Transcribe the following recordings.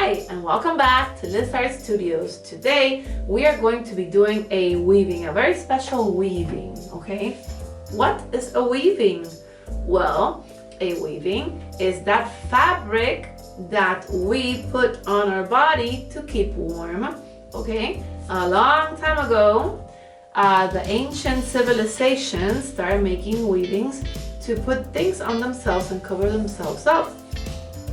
Hi, and welcome back to Liz Art Studios. Today we are going to be doing a weaving, a very special weaving, okay? What is a weaving? Well, a weaving is that fabric that we put on our body to keep warm, okay? A long time ago, the ancient civilizations started making weavings to put things on themselves and cover themselves up.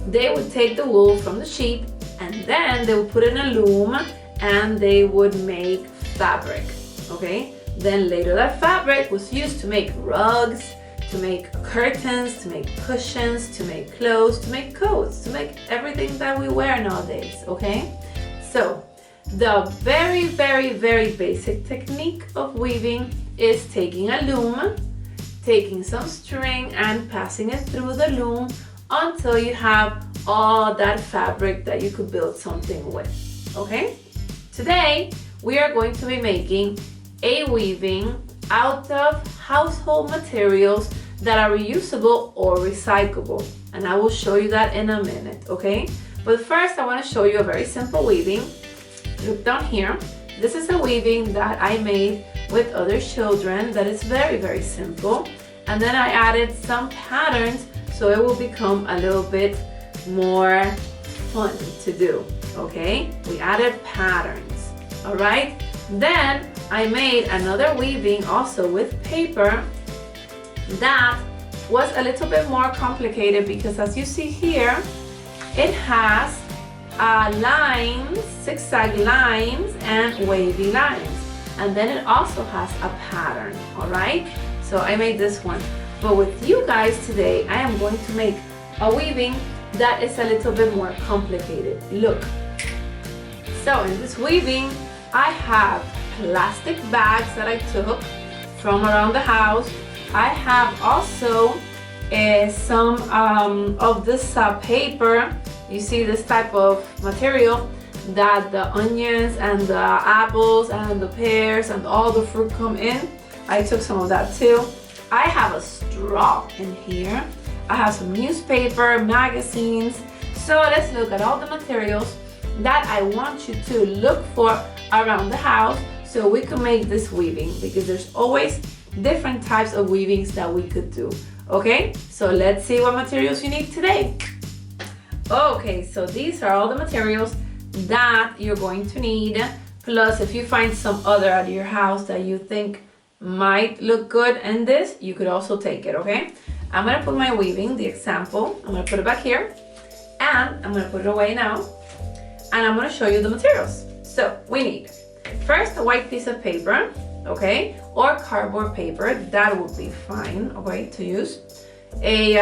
They would take the wool from the sheep and then they would put it in a loom and they would make fabric, okay? Then later that fabric was used to make rugs, to make curtains, to make cushions, to make clothes, to make coats, to make everything that we wear nowadays, okay? So the very basic technique of weaving is taking a loom, taking some string and passing it through the loom until you have all that fabric that you could build something with, okay? Today, we are going to be making a weaving out of household materials that are reusable or recyclable. And I will show you that in a minute, okay? But first, I want to show you a very simple weaving. Look down here. This is a weaving that I made with other children that is very simple. And then I added some patterns so it will become a little bit more fun to do, okay? We added patterns, all right? Then I made another weaving also with paper that was a little bit more complicated because as you see here, it has lines, zigzag lines and wavy lines. And then it also has a pattern, all right? So I made this one. But with you guys today, I am going to make a weaving that is a little bit more complicated. Look. So in this weaving, I have plastic bags that I took from around the house. I have also some of this paper. You see this type of material that the onions and the apples and the pears and all the fruit come in. I took some of that too. I have a straw in here. I have some newspaper, magazines. So let's look at all the materials that I want you to look for around the house so we can make this weaving, because there's always different types of weavings that we could do. Okay, so let's see what materials you need today. Okay, so these are all the materials that you're going to need. Plus, if you find some other at your house that you think might look good in this, you could also take it, okay? I'm gonna put my weaving, the example, I'm gonna put it back here and I'm gonna put it away now and I'm gonna show you the materials. So we need first a white piece of paper, okay, or cardboard paper, that would be fine, okay, to use. A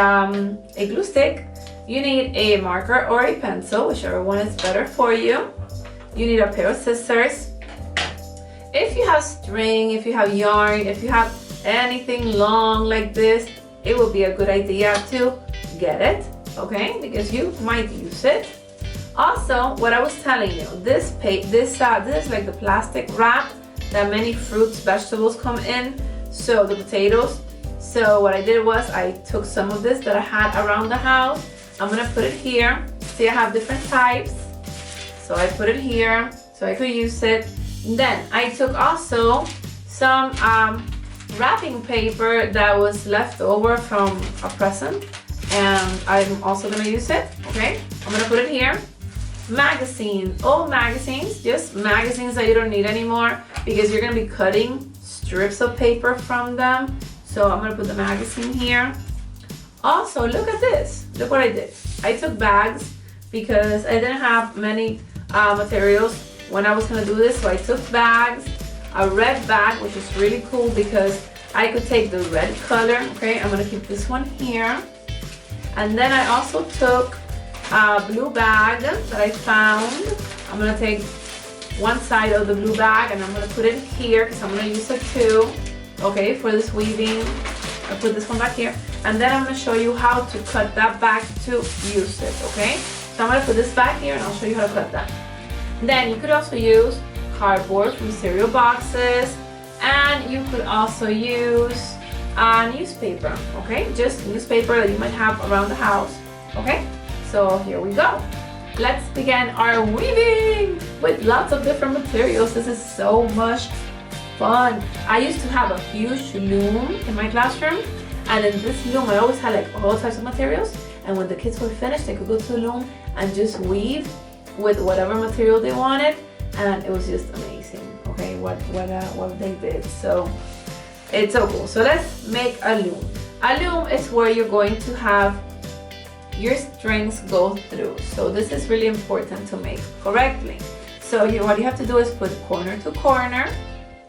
glue stick. You need a marker or a pencil, whichever one is better for you. You need a pair of scissors. If you have string, if you have yarn, if you have anything long like this, it would be a good idea to get it, okay? Because you might use it. Also, what I was telling you, this is like the plastic wrap that many fruits, vegetables come in. So the potatoes. So what I did was I took some of this that I had around the house. I'm gonna put it here. See, I have different types. So I put it here so I could use it. Then I took also some wrapping paper that was left over from a present, and I'm also gonna use it, okay? I'm gonna put it here. Magazine, old magazines, just magazines that you don't need anymore because you're gonna be cutting strips of paper from them. So I'm gonna put the magazine here. Also, look at this, look what I did. I took bags because I didn't have many materials when I was gonna do this, so I took bags, a red bag, which is really cool because I could take the red color, okay? I'm gonna keep this one here. And then I also took a blue bag that I found. I'm gonna take one side of the blue bag and I'm gonna put it here because I'm gonna use it too, okay, for this weaving. I put this one back here. And then I'm gonna show you how to cut that back to use it, okay? So I'm gonna put this back here and I'll show you how to cut that. Then you could also use cardboard from cereal boxes, and you could also use newspaper, okay? Just newspaper that you might have around the house, okay? So here we go. let's begin our weaving with lots of different materials. This is so much fun. I used to have a huge loom in my classroom, and in this loom I always had like all types of materials, and when the kids were finished they could go to the loom and just weave with whatever material they wanted, and it was just amazing, okay, what they did. So it's so cool. So let's make a loom. A loom is where you're going to have your strings go through. So this is really important to make correctly. So what you have to do is put corner to corner,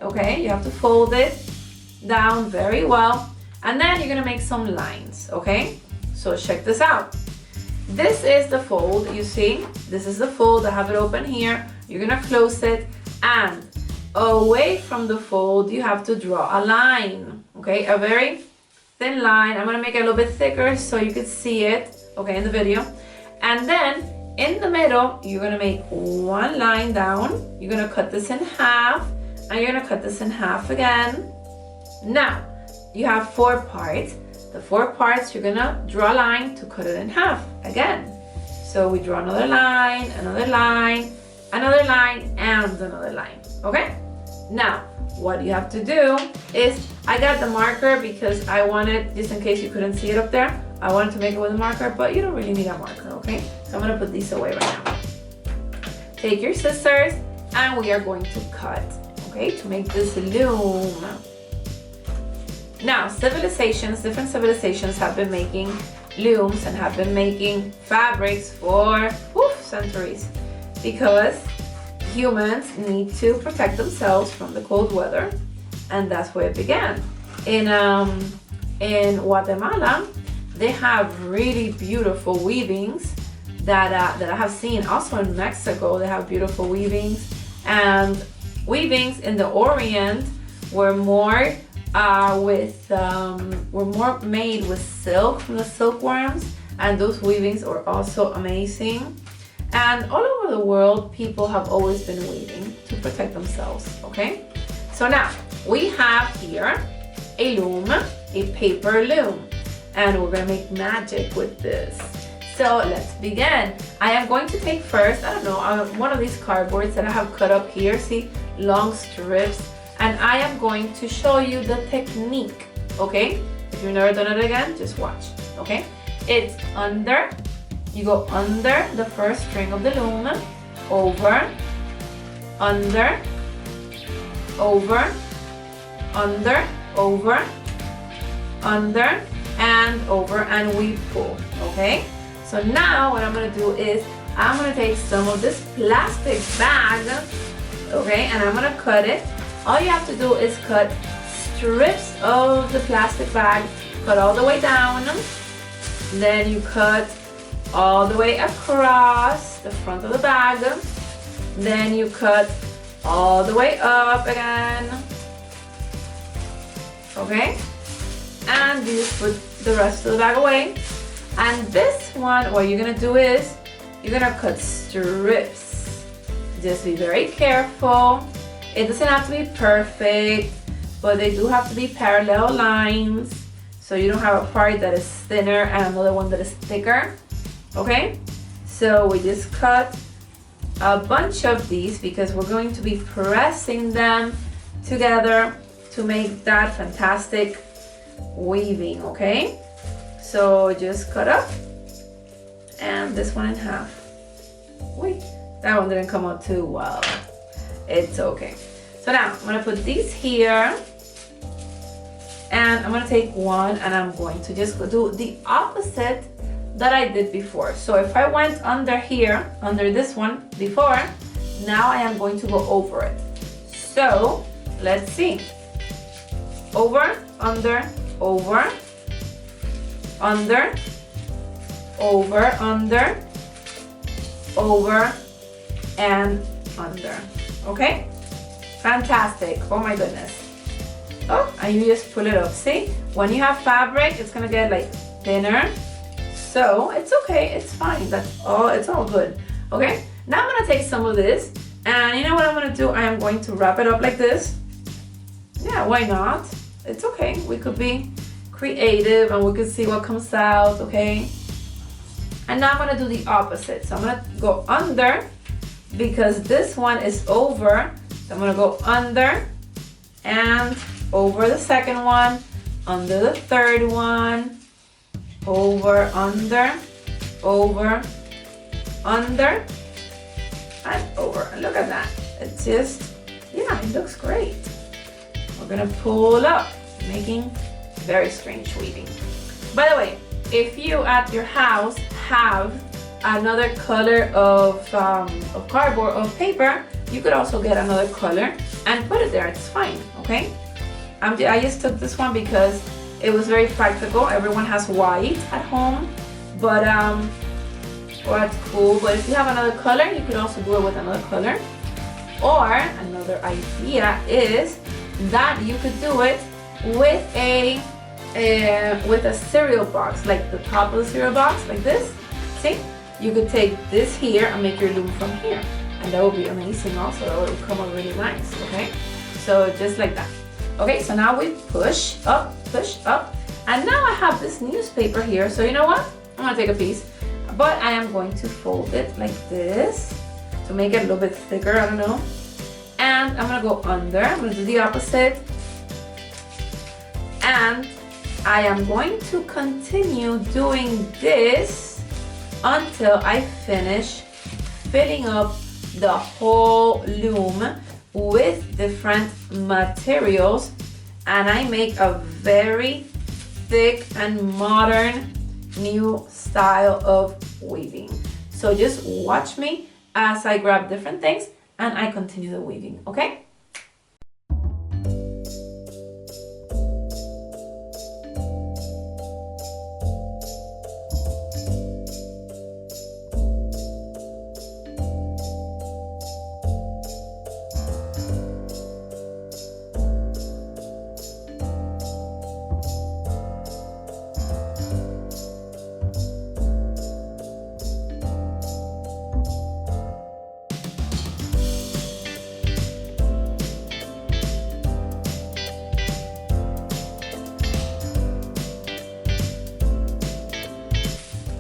okay? You have to fold it down very well, and then you're gonna make some lines, okay? So check this out. This is the fold, you see? This is the fold. I have it open here. You're gonna close it, and away from the fold you have to draw a line, okay? A very thin line. I'm gonna make it a little bit thicker so you could see it, okay, in the video. And then in the middle you're gonna make one line down. You're gonna cut this in half, and you're gonna cut this in half again. Now you have 4 parts. The 4 parts, you're gonna draw a line to cut it in half again. So we draw another line, another line, another line, and another line, okay? Now what you have to do is, I got the marker because I wanted, just in case you couldn't see it up there, I wanted to make it with a marker, but you don't really need a marker, okay? So I'm gonna put these away right now. Take your scissors, and we are going to cut, okay, to make this loom. Now, different civilizations have been making looms and have been making fabrics for centuries, because humans need to protect themselves from the cold weather, and that's where it began. In Guatemala, they have really beautiful weavings that I have seen. Also in Mexico, they have beautiful weavings, and weavings in the Orient were more made with silk from the silkworms, and those weavings are also amazing. And all over the world, people have always been weaving to protect themselves, okay? So now we have here a loom, a paper loom, and we're gonna make magic with this. So let's begin. I am going to take first, I don't know, one of these cardboards that I have cut up here, see, long strips, and I am going to show you the technique, okay? If you've never done it again, just watch, okay? It's under, you go under the first string of the loom, over, under, over, under, over, under, and over, and we pull, okay? So now what I'm gonna do is, I'm gonna take some of this plastic bag, okay, and I'm gonna cut it. All you have to do is cut strips of the plastic bag, cut all the way down, then you cut all the way across the front of the bag, then you cut all the way up again, okay, and you just put the rest of the bag away. And this one, what you're gonna do is, you're gonna cut strips. Just be very careful. It doesn't have to be perfect, but they do have to be parallel lines, so you don't have a part that is thinner and another one that is thicker, okay? So we just cut a bunch of these because we're going to be pressing them together to make that fantastic weaving, okay? So just cut up, and this one in half. Wait, that one didn't come out too well. It's okay. So now I'm gonna put these here, and I'm gonna take one, and I'm going to just do the opposite that I did before. So if I went under here, under this one before, now I am going to go over it. So let's see. Over, under, over, under, over, under, over, and under. Okay? Fantastic. Oh my goodness. Oh, and you just pull it up. See? When you have fabric, it's gonna get like thinner. So it's okay, it's fine. That's all, it's all good. Okay? Now I'm gonna take some of this, and you know what I'm gonna do? I am going to wrap it up like this. Yeah, why not? It's okay. We could be creative and we could see what comes out, okay? And now I'm gonna do the opposite. So I'm gonna go under because this one is over. So I'm gonna go under and over the second one, under the third one, over, under, under, and over. And look at that. It's just, yeah, it looks great. We're gonna pull up, making very strange weaving. By the way, if you at your house have another color of cardboard or paper, you could also get another color and put it there. It's fine, okay? I just took this one because it was very practical. Everyone has white at home, but well, that's cool. But if you have another color, you could also do it with another color. Or another idea is that you could do it with a cereal box, like the top of the cereal box, like this. See? You could take this here and make your loom from here, and that would be amazing. Also, that would come out really nice. Okay, so just like that. Okay, so now we push up, and now I have this newspaper here. So you know what? I'm gonna take a piece, but I am going to fold it like this to make it a little bit thicker. I don't know. And I'm gonna go under. I'm gonna do the opposite, and I am going to continue doing this until I finish filling up the whole loom with different materials, and I make a very thick and modern new style of weaving. So just watch me as I grab different things and I continue the weaving, okay?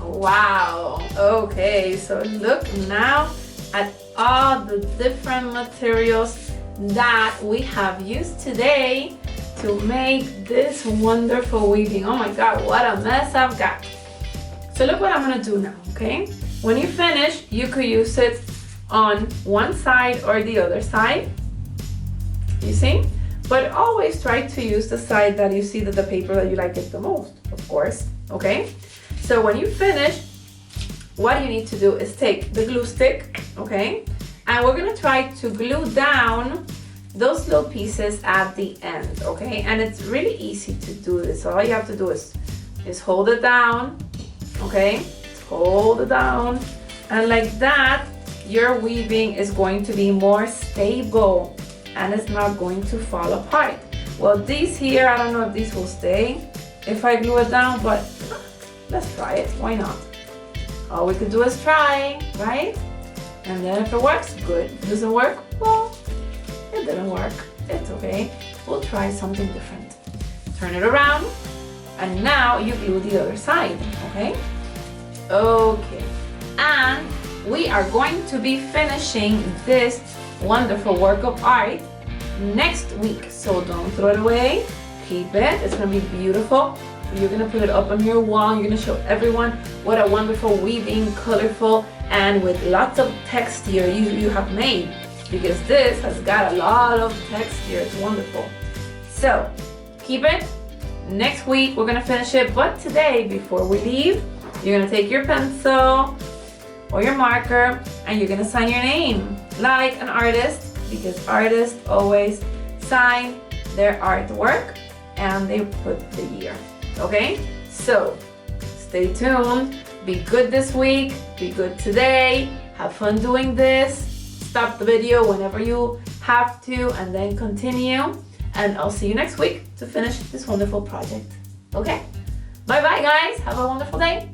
Wow, okay, so look now at all the different materials that we have used today to make this wonderful weaving. Oh my God, what a mess I've got. So look what I'm gonna do now, okay? When you finish, you could use it on one side or the other side, you see? But always try to use the side that you see that the paper that you like it the most, of course, okay? So when you finish, what you need to do is take the glue stick, okay? And we're gonna try to glue down those little pieces at the end, okay? And it's really easy to do this. So all you have to do is hold it down, okay? Just hold it down. And like that, your weaving is going to be more stable and it's not going to fall apart. Well, these here, I don't know if these will stay if I glue it down, but let's try it, why not? All we could do is try, right? And then if it works, good. If it doesn't work, well, it didn't work. It's okay. We'll try something different. Turn it around, and now you glue the other side, okay? Okay, and we are going to be finishing this wonderful work of art next week. So don't throw it away, keep it. It's gonna be beautiful. You're gonna put it up on your wall. You're gonna show everyone what a wonderful weaving, colorful, and with lots of texture you have made, because this has got a lot of texture. It's wonderful. So keep it. Next week we're gonna finish it, but today, before we leave, you're gonna take your pencil or your marker and you're gonna sign your name like an artist, because artists always sign their artwork and they put the year. Okay, so stay tuned. Be good this week, be good today, have fun doing this. Stop the video whenever you have to and then continue, and I'll see you next week to finish this wonderful project. Okay, bye bye guys, have a wonderful day.